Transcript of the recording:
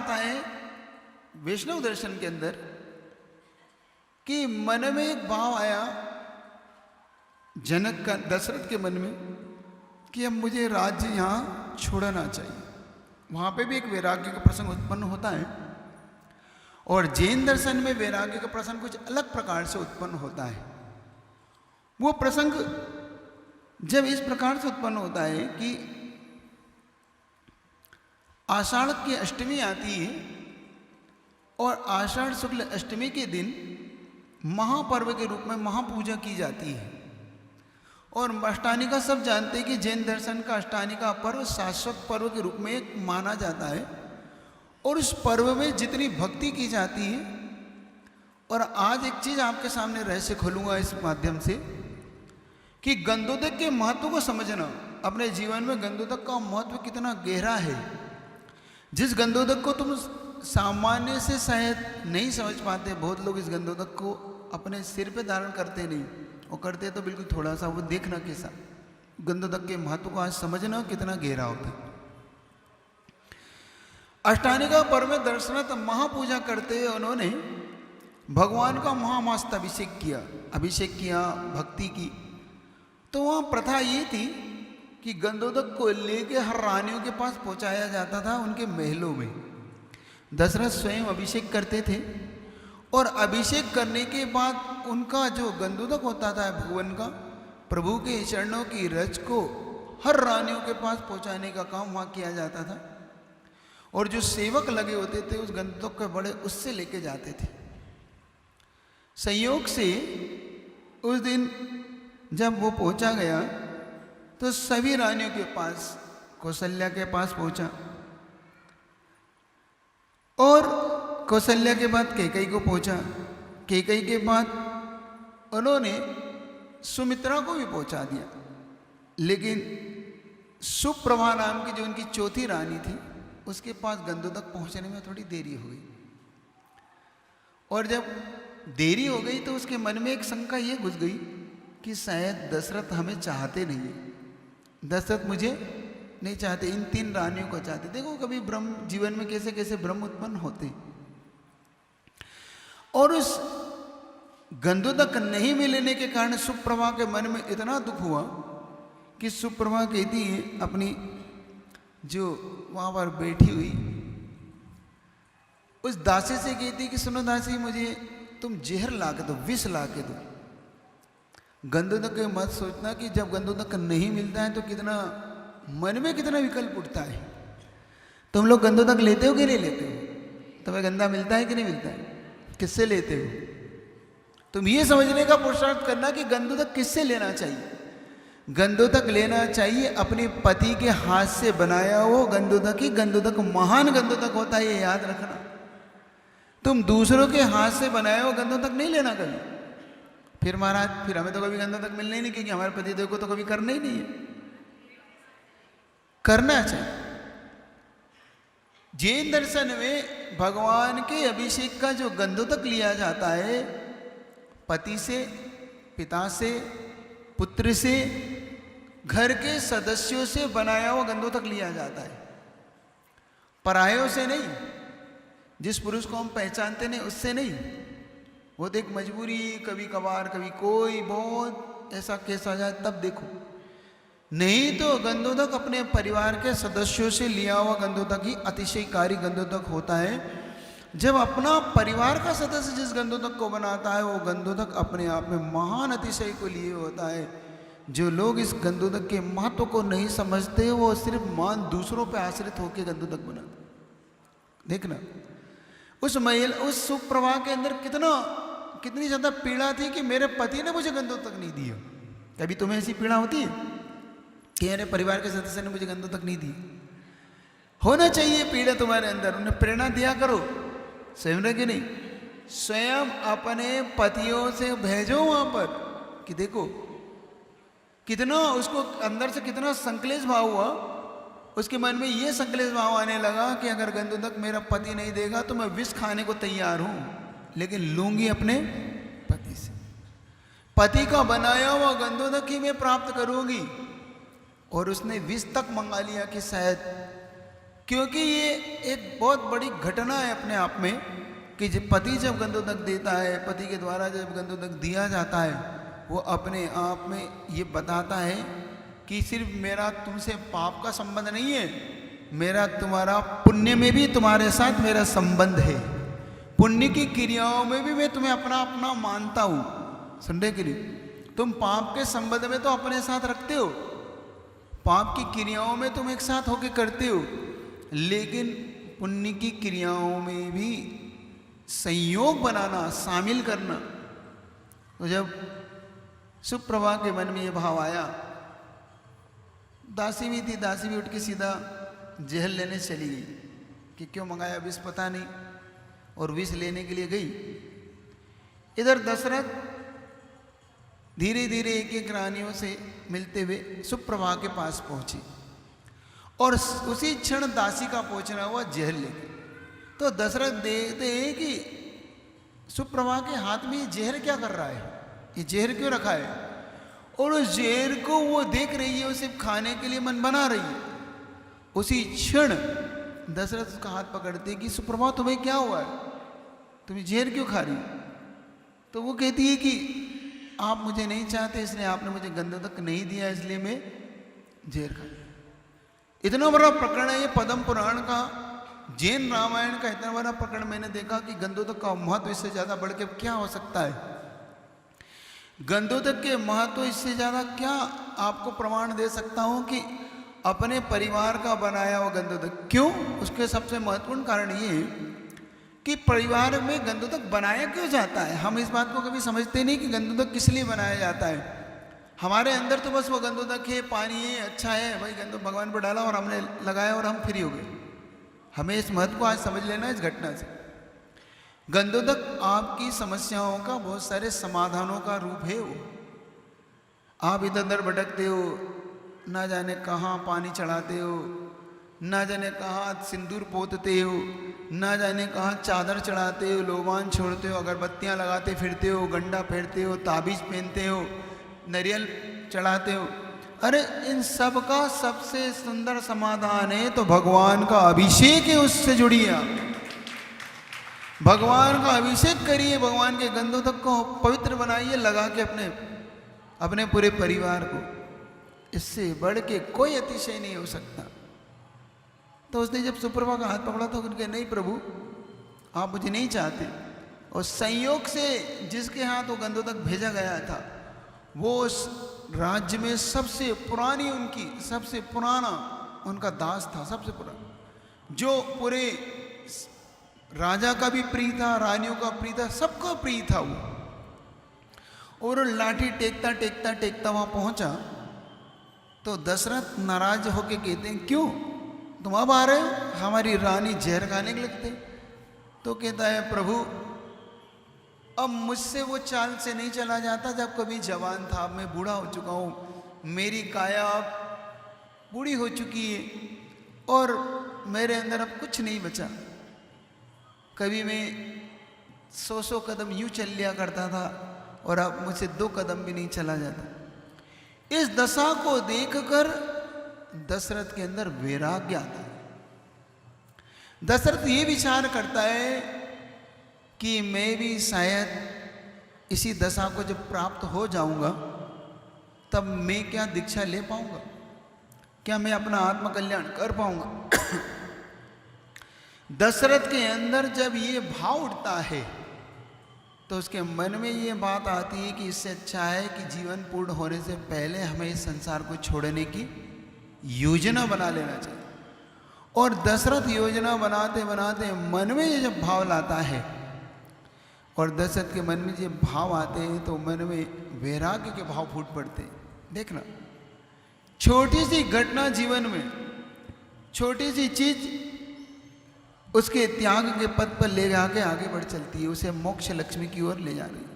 आता है वैष्णव दर्शन के अंदर कि मन में एक भाव आया जनक का, दशरथ के मन में, कि अब मुझे राज्य यहाँ छोड़ना चाहिए। वहाँ पे भी एक वैराग्य का प्रसंग उत्पन्न होता है, और जैन दर्शन में वैराग्य का प्रसंग कुछ अलग प्रकार से उत्पन्न होता है। वो प्रसंग जब इस प्रकार से उत्पन्न होता है कि आषाढ़ की अष्टमी आती है, और आषाढ़ शुक्ल अष्टमी के दिन महापर्व के रूप में महापूजा की जाती है। और अष्टानिका सब जानते हैं कि जैन दर्शन का अष्टानिका पर्व शाश्वत पर्व के रूप में माना जाता है, और उस पर्व में जितनी भक्ति की जाती है। और आज एक चीज़ आपके सामने रहस्य खोलूंगा इस माध्यम से कि गंधोदक के महत्व को समझना, अपने जीवन में गंधोदक का महत्व कितना गहरा है। जिस गंधोदक को तुम सामान्य से शायद नहीं समझ पाते, बहुत लोग इस गंधोदक को अपने सिर पे धारण करते नहीं, वो करते तो बिल्कुल थोड़ा सा, वो देखना कैसा। गंधोदक के महत्व को आज समझना कितना गहरा होता है। अष्टानिका पर्व में दर्शनार्थ महापूजा करते हुए उन्होंने भगवान का महामस्त अभिषेक किया भक्ति की। तो वहाँ प्रथा ये थी कि गंधोदक को लेके हर रानियों के पास पहुँचाया जाता था उनके महलों में। दशरथ स्वयं अभिषेक करते थे, और अभिषेक करने के बाद उनका जो गंधोदक होता था भगवान का, प्रभु के चरणों की रज को हर रानियों के पास पहुँचाने का काम वहाँ किया जाता था। और जो सेवक लगे होते थे उस गंधोदक के बड़े उससे लेके जाते थे। संयोग से उस दिन जब वो पहुंचा गया तो सभी रानियों के पास, कौशल्या के पास पहुंचा, और कौशल्या के बाद कैकेयी को पहुंचा। कैकेयी के बाद उन्होंने सुमित्रा को भी पहुंचा दिया, लेकिन सुप्रभा नाम की जो उनकी चौथी रानी थी उसके पास गंधोदक पहुंचने में थोड़ी देरी हो गई। और जब देरी हो गई तो उसके मन में एक शंका ये घुस गई कि शायद दशरथ हमें चाहते नहीं है, दशरथ मुझे नहीं चाहते, इन 3 रानियों को चाहते। देखो कभी ब्रह्म जीवन में कैसे कैसे ब्रह्म उत्पन्न होते। और उस गंधोदक नहीं मिलने के कारण सुप्रभा के मन में इतना दुख हुआ कि सुप्रभा कहती है अपनी जो वहां पर बैठी हुई उस दासी से कहती कि सुनो दासी, मुझे तुम जहर ला के दो, विष ला के दो। गंधोदक के मत सोचना कि जब गंधोदक नहीं मिलता है तो कितना मन में कितना विकल्प उठता है। तुम लोग गंधोदक लेते हो कि नहीं लेते हो? तुम्हें गंधा मिलता है कि नहीं मिलता है? किससे लेते हो? तुम ये समझने का पुरुषार्थ करना कि गंधोदक किससे लेना चाहिए। गंधोदक लेना चाहिए अपने पति के हाथ से बनाया हो गंधोदक ही गंधोदक महान गंधोदक होता है, ये याद रखना। तुम दूसरों के हाथ से बनाया हो गंधोदक नहीं लेना कभी। फिर महाराज फिर हमें तो कभी गंधोदक मिलना ही नहीं, क्योंकि हमारे पतिदेव को तो कभी करना ही नहीं है। करना चाहिए। जैन दर्शन में भगवान के अभिषेक का जो गंधोदक लिया जाता है, पति से, पिता से, पुत्र से, घर के सदस्यों से बनाया हुआ गंधोदक लिया जाता है, परायों से नहीं। जिस पुरुष को हम पहचानते नहीं उससे नहीं। वो तो एक मजबूरी, कभी कभार कभी कोई बहुत ऐसा केस आ जाए तब देखो, नहीं तो गंधोदक अपने परिवार के सदस्यों से लिया हुआ गंधोदक ही अतिशयकारी गंधोदक होता है। जब अपना परिवार का सदस्य जिस गंधोदक को बनाता है वो गंधोदक अपने आप में महान अतिशय को लिए होता है। जो लोग इस गंधोदक के महत्व को नहीं समझते वो सिर्फ मान दूसरों पर आश्रित होकर गंधोदक बनाते। देखना उस सुप्रभा के अंदर कितनी ज्यादा पीड़ा थी कि मेरे पति ने मुझे गंधोदक नहीं दिया। कभी तुम्हें ऐसी पीड़ा होती है कि मेरे परिवार के सदस्य ने मुझे गंधोदक नहीं दी? होना चाहिए पीड़ा तुम्हारे अंदर, उन्हें प्रेरणा दिया करो। स्वयं कि नहीं, स्वयं अपने पतियों से भेजो वहां पर कि देखो कितना उसको अंदर से कितना संकलेश भाव हुआ। उसके मन में ये संकलेश भाव आने लगा कि अगर गंधोदक मेरा पति नहीं देगा तो मैं विष खाने को तैयार हूं, लेकिन लूंगी अपने पति से। पति का बनाया हुआ गंधोदक ही मैं प्राप्त करूंगी। और उसने विष तक मंगा लिया कि शायद क्योंकि ये एक बहुत बड़ी घटना है अपने आप में कि जब पति जब गंधोदक देता है, पति के द्वारा जब गंधोदक दिया जाता है, वो अपने आप में ये बताता है कि सिर्फ मेरा तुमसे पाप का संबंध नहीं है, मेरा तुम्हारा पुण्य में भी तुम्हारे साथ मेरा संबंध है, पुण्य की क्रियाओं में भी मैं तुम्हें अपना अपना मानता हूँ। सुनने के लिए तुम पाप के संबंध में तो अपने साथ रखते हो, पाप की क्रियाओं में तुम एक साथ होके करते हो, लेकिन पुण्य की क्रियाओं में भी संयोग बनाना, शामिल करना। तो जब सुप्रभा के मन में ये भाव आया, दासी भी थी, दासी भी उठ के सीधा जहर लेने चली गई कि क्यों मंगाया विष पता नहीं, और विष लेने के लिए गई। इधर दशरथ धीरे धीरे एक एक रानियों से मिलते हुए सुप्रभा के पास पहुंचे, और उसी क्षण दासी का पहुंचना हुआ जहर लेके। तो दशरथ देखते हैं कि सुप्रभा के हाथ में ये जहर क्या कर रहा है, ये जहर क्यों रखा है, और उस जहर को वो देख रही है, उसे खाने के लिए मन बना रही है। उसी क्षण दशरथ उसका हाथ पकड़ते कि सुप्रभा तुम्हें क्या हुआ है, तुम जहर क्यों खा रही हो? तो वो कहती है कि आप मुझे नहीं चाहते, इसलिए आपने मुझे गंधोदक नहीं दिया, इसलिए मैं जहर खा। इतना बड़ा प्रकरण है ये पद्म पुराण का, जैन रामायण का इतना बड़ा प्रकरण मैंने देखा कि गंधोदक का महत्व इससे ज्यादा बढ़ के क्या हो सकता है। गंधोदक के महत्व इससे ज्यादा क्या आपको प्रमाण दे सकता हूं कि अपने परिवार का बनाया हुआ गंधोदक। क्यों? उसके सबसे महत्वपूर्ण कारण ये है कि परिवार में गंधोदक बनाया क्यों जाता है। हम इस बात को कभी समझते नहीं कि गंधोदक किस लिए बनाया जाता है। हमारे अंदर तो बस वो गंधोदक है, पानी है, अच्छा है भाई, गंधोदक भगवान पर डाला और हमने लगाया और हम फ्री हो गए। हमें इस महत्व को आज समझ लेना इस घटना से। गंधोदक आपकी समस्याओं का, बहुत सारे समाधानों का रूप है। वो आप इधर उधर भटकते हो, ना जाने कहाँ पानी चढ़ाते हो, ना जाने कहाँ सिंदूर पोतते हो, ना जाने कहाँ चादर चढ़ाते हो, लोबान छोड़ते हो, अगरबत्तियाँ लगाते फिरते हो, गंडा फेरते हो, ताबीज पहनते हो, नारियल चढ़ाते हो। अरे इन सब का सबसे सुंदर समाधान है तो भगवान का अभिषेक है, उससे जुड़िए आप, भगवान का अभिषेक करिए, भगवान के गंधोदक को पवित्र बनाइए, लगा के अपने पूरे परिवार को। इससे बढ़ के कोई अतिशय नहीं हो सकता। तो उसने जब सुप्रभा का हाथ पकड़ा तो उनके, नहीं प्रभु आप मुझे नहीं चाहते। और संयोग से जिसके हाथ वो गंधोदक भेजा गया था वो उस राज्य में सबसे पुरानी, उनकी सबसे पुराना उनका दास था, सबसे पुराना, जो पूरे राजा का भी प्रिय था, रानियों का प्रिय था, सबका प्रिय था वो। और लाठी टेकता टेकता टेकता वहां पहुंचा तो दशरथ नाराज होके कहते हैं, क्यों तुम अब आ रहे हो, हमारी रानी जहर खाने के लगते। तो कहता है, प्रभु अब मुझसे वो चाल से नहीं चला जाता जब कभी जवान था, अब मैं बूढ़ा हो चुका हूँ, मेरी काया अब बूढ़ी हो चुकी है और मेरे अंदर अब कुछ नहीं बचा। कभी मैं 100 कदम यूं चल लिया करता था और अब मुझसे 2 कदम भी नहीं चला जाता। इस दशा को देखकर दशरथ के अंदर वैराग्य आता है। दशरथ ये विचार करता है कि मैं भी शायद इसी दशा को जब प्राप्त हो जाऊंगा तब मैं क्या दीक्षा ले पाऊंगा, क्या मैं अपना आत्मकल्याण कर पाऊंगा। दशरथ के अंदर जब ये भाव उठता है तो उसके मन में ये बात आती है कि इससे अच्छा है कि जीवन पूर्ण होने से पहले हमें इस संसार को छोड़ने की योजना बना लेना चाहिए। और दशरथ योजना बनाते बनाते मन में ये जब भाव लाता है और दशरथ के मन में जब भाव आते हैं तो मन में वैराग्य के भाव फूट पड़ते हैं। देखना, छोटी सी घटना जीवन में, छोटी सी चीज उसके त्याग के पद पर ले जाके आगे बढ़ चलती है, उसे मोक्ष लक्ष्मी की ओर ले जा रही है।